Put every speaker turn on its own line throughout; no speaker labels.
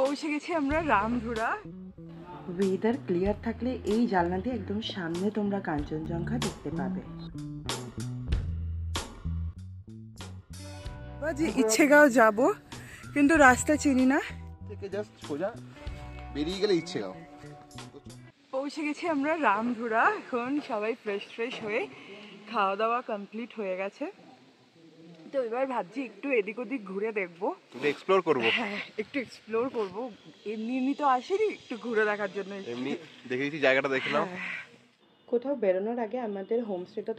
পৌঁছে গেছি আমরা রামধুরা।
ওয়েদার ক্লিয়ার থাকলে এই জানলা দিয়ে একদম সামনে তোমরা কাঞ্চনজঙ্ঘা দেখতে পাবে।
ইচ্ছেগাঁও যাব, কিন্তু রাস্তা চিনি না।
থেকে জাস্ট সোজা বেরিয়ে গেলে ইচ্ছেগাঁও।
পৌঁছে গেছি আমরা রামধুরা। এখন সবাই ফ্রেশ হয়ে খাওয়া দাওয়া কমপ্লিট হয়ে গেছে, তো এবার ভাবছি একটু এদিক ওদিক ঘুরে দেখবো,
এক্সপ্লোর করবো।
হ্যাঁ, একটু এক্সপ্লোর করবো। এমনি তো আসেনি, একটু ঘুরে দেখার জন্য।
এমনি দেখেছি, জায়গাটা দেখে নাও।
কোথাও বেরোনোর আগে আমাদের হোমস্টেটা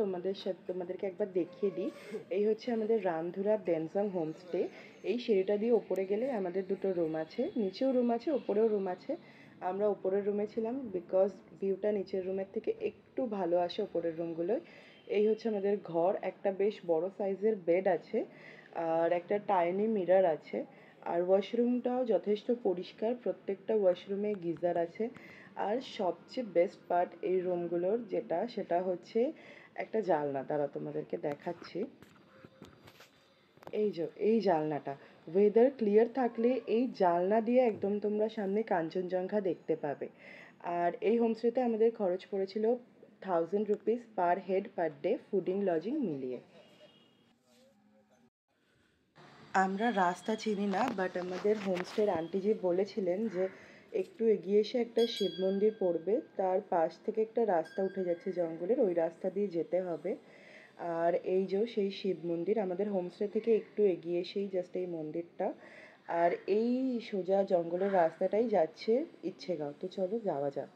তোমাদেরকে একবার দেখিয়ে দিই। এই হচ্ছে আমাদের রামধুরা ডেনজং হোমস্টে। এই সিঁড়িটা দিয়ে ওপরে গেলে আমাদের দুটো রুম আছে, নিচেও রুম আছে, ওপরেও রুম আছে। আমরা ওপরের রুমে ছিলাম বিকজ ভিউটা নিচের রুমের থেকে একটু ভালো আসে ওপরের রুমগুলোয়। এই হচ্ছে আমাদের ঘর, একটা বেশ বড় সাইজের বেড আছে, আর একটা টাইনি মিরর আছে, আর ওয়াশরুমটাও যথেষ্ট পরিষ্কার, প্রত্যেকটা ওয়াশরুমে গিজার আছে। আর সবচেয়ে বেস্ট পার্ট এই রুমগুলোর সেটা হচ্ছে একটা জানলা। দ্বারা তোমাদেরকে দেখাচ্ছি, এই জানলাটা ওয়েদার ক্লিয়ার থাকলে এই জানলা দিয়ে একদম তোমরা সামনে কাঞ্চনজঙ্ঘা দেখতে পাবে। আর এই হোমস্টেতে আমাদের খরচ পড়েছিল 1000 rupees per head per day, fooding lodging মিলিয়ে। আমরা রাস্তা চিনি না, বাট আমাদের হোমস্টের আন্টিজি বলেছিলেন যে একটু এগিয়ে এসে একটা শিব মন্দির পড়বে, তার পাশ থেকে একটা রাস্তা উঠে যাচ্ছে জঙ্গলের, ওই রাস্তা দিয়ে যেতে হবে। আর এই যে সেই শিব মন্দির, আমাদের হোমস্টে থেকে একটু এগিয়ে এসেই জাস্ট এই মন্দিরটা। আর এই সোজা জঙ্গলের রাস্তাটাই যাচ্ছে ইচ্ছেগাঁও। তো চলো যাওয়া যাক।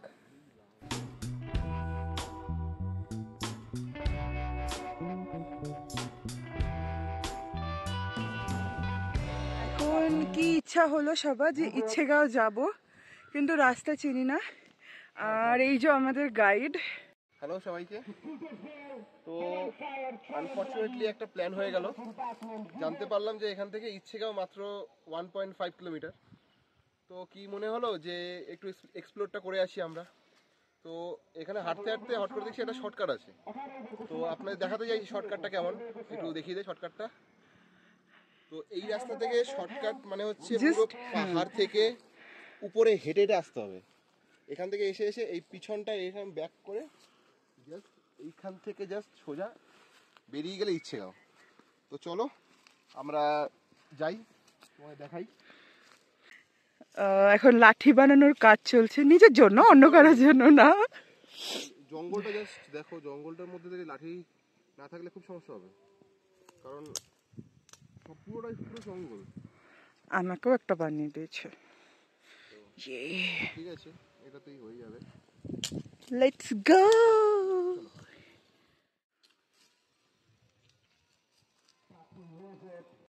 এখন কি ইচ্ছা হলো সবার যে ইচ্ছেগাঁও যাব, কিন্তু রাস্তা চিনি না। আর এই যে আমাদের গাইড।
হ্যালো সবাইকে। তো আনফর্চুনেটলি একটা প্ল্যান হয়ে গেল, জানতে পারলাম যে এখান থেকে ইচ্ছেগাঁও মাত্র 1.5 কিলোমিটার। তো কি মনে হলো যে একটু এক্সপ্লোরটা করে আসি আমরা। তো এখানে হাঁটতে হাঁটতে হট করে দেখছি একটা শর্টকাট আছে, তো আপনাদের দেখাতে যাই শর্টকাটটা কেমন, একটু দেখিয়ে দেয় শর্টকাটটা। তো এই রাস্তা থেকে শর্টকাট মানে হচ্ছে পুরো পাহাড় থেকে উপরে হেঁটে হেঁটে আসতে হবে। এখান থেকে এসে এসে এই পিছনটা এখানে ব্যাক করে জাস্ট এইখান থেকে জাস্ট সোজা বেরিয়ে গেলে ইচ্ছেগাঁও। তো চলো আমরা যাই, তোমায় দেখাই।
এখন লাঠি বানানোর কাজ চলছে, নিজের জন্য, অন্য কারোর জন্য না।
জঙ্গলটা জাস্ট দেখো, জঙ্গলটার মধ্যে থেকে লাঠি না থাকলে খুব সমস্যা হবে, কারণ পুরোটাই পুরো জঙ্গল।
আমাকেও একটা বানিয়ে দিয়েছে।
ঠিক আছে, এটাতেই হয়ে যাবে।
Let's go.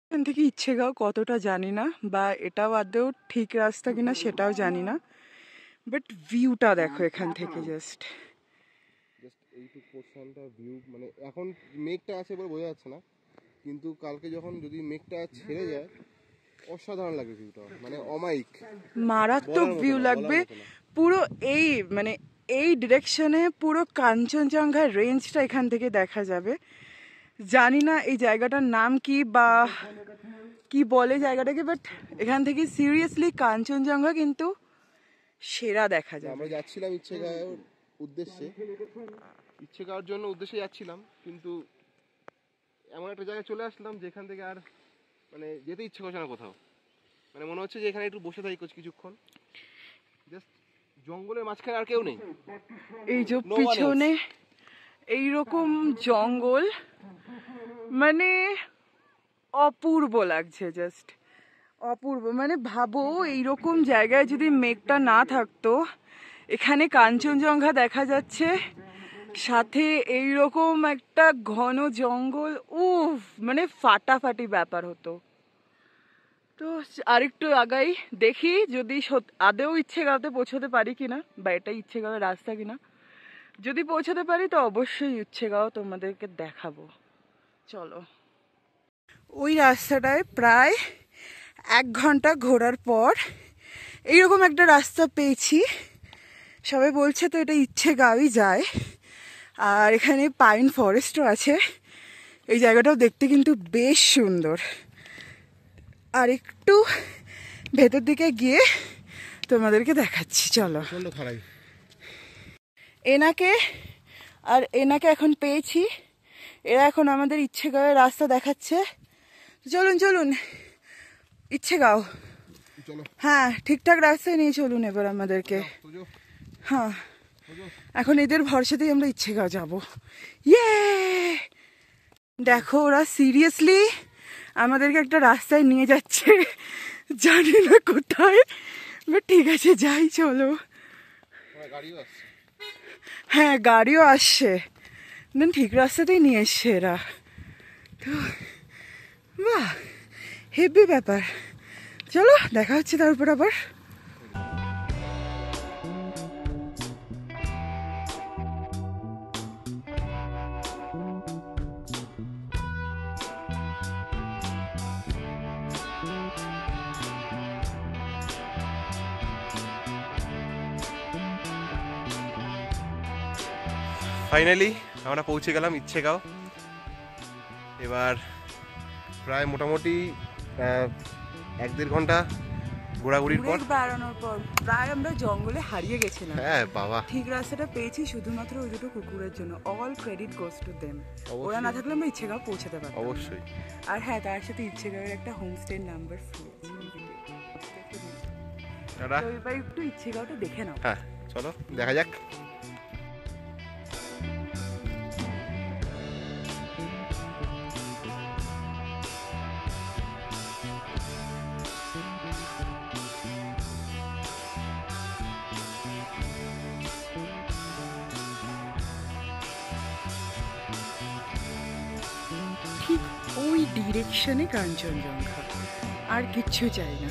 এখান থেকে ইচ্ছেগাঁও কতটা জানি না, বা এটাও আদৌ ঠিক রাস্তা কিনা সেটাও জানি না, বাট ভিউটা দেখো এখান থেকে জাস্ট
এইটুকু পোর্শনটা ভিউ, মানে এখন মেঘটা আছে বলে বোঝা যাচ্ছে না, কিন্তু কালকে যখন যদি মেঘটা ছেড়ে যায় অসাধারণ লাগবে ভিউটা, মানে অমায়িক
মারাত্মক ভিউ লাগবে পুরো। এই মানে এই ডিরেকশনে পুরো কাঞ্চনজঙ্ঘার রেঞ্জটা এখান থেকে দেখা যাবে। জানি না এই জায়গাটার নাম কি বা কি বলে জায়গাটাকে, বাট এখান থেকে সিরিয়াসলি কাঞ্চনজঙ্ঘা কিন্তু সেরা দেখা যাবে।
আমরা যাচ্ছিলাম ইচ্ছেগাঁওর উদ্দেশ্যে, ইচ্ছেগাঁওর জন্য উদ্দেশ্যে যাচ্ছিলাম, কিন্তু এমন একটা জায়গায় চলে আসলাম যেখান থেকে আর মানে যেতে ইচ্ছে করছে না কোথাও। মানে মনে হচ্ছে যে এখানে একটু বসে থাকি কিছুক্ষণ, জাস্ট জঙ্গলের মাঝখানে আর কেউ নেই।
এই যে পিছনে এইরকম জঙ্গল, মানে অপূর্ব লাগছে, জাস্ট অপূর্ব। মানে ভাবো এইরকম জায়গায় যদি মেঘটা না থাকতো, এখানে কাঞ্চনজঙ্ঘা দেখা যাচ্ছে, সাথে এইরকম একটা ঘন জঙ্গল, উফ, মানে ফাটাফাটি ব্যাপার হতো। তো আরেকটু আগাই, দেখি যদি আদেও ইচ্ছেগাঁওতে পৌঁছতে পারি কিনা, বা এটা ইচ্ছেগাঁওয়ের রাস্তা কিনা। যদি পৌঁছতে পারি তো অবশ্যই ইচ্ছেগাঁও তোমাদেরকে দেখাবো। চলো। ওই রাস্তাটায় প্রায় 1 ঘন্টা ঘোরার পর এইরকম একটা রাস্তা পেয়েছি। সবাই বলছে তো এটা ইচ্ছেগাঁওই যায়, আর এখানে পাইন ফরেস্টও আছে। এই জায়গাটাও দেখতে কিন্তু বেশ সুন্দর। আর একটু ভেতর দিকে গিয়ে তোমাদেরকে দেখাচ্ছি, চলো।
প্রচন্ড খারাপ।
এনাকে আর এনাকে এখন পেয়েছি, এরা এখন আমাদের ইচ্ছেগাঁওয়ের রাস্তা দেখাচ্ছে। চলুন চলুন ইচ্ছেগাঁও,
চলো
হ্যাঁ ঠিকঠাক রাস্তায় নিয়ে চলুন এবার আমাদেরকে। হ্যাঁ এখন এদের ভরসাতেই আমরা ইচ্ছেগাঁও যাবো। ইয়ে দেখো ওরা সিরিয়াসলি আমাদেরকে একটা রাস্তায় নিয়ে যাচ্ছে, জানি না কোথায়, বাট ঠিক আছে যাই চলো।
গাড়িও আসছে।
হ্যাঁ গাড়িও আসছে, দেন ঠিক রাস্তাতেই নিয়ে এসছে এরা। তো বাহ হেভি ব্যাপার, চলো দেখা হচ্ছে তারপর আবার।
ফাইনালি আমরা পৌঁছে গেলাম ইচ্ছেগাঁও। এবার প্রায় মোটামুটি 1-1.5 ঘন্টা ঘোরাঘুরির পর,
বেড়ানোর পর প্রায় আমরা জঙ্গলে হারিয়ে গেছিলাম।
হ্যাঁ বাবা,
ঠিক রাস্তাটা পেয়েছি শুধুমাত্র ওই দুটো কুকুরের জন্য। All credit goes to them. ওরা না থাকলে আমরা ইচ্ছেগাঁও পৌঁছাতে পারতাম।
অবশ্যই।
আর হ্যাঁ তার সাথে ইচ্ছেগাঁওয়ের একটা হোমস্টে নাম্বার ফ্রি।
টাটা।
তো এবার একটু ইচ্ছেগাঁওটা দেখে নাও।
হ্যাঁ চলো দেখা যাক।
ঠিক ওই ডিরেকশনে কাঞ্চনজঙ্ঘা, আর কিচ্ছু চাই না।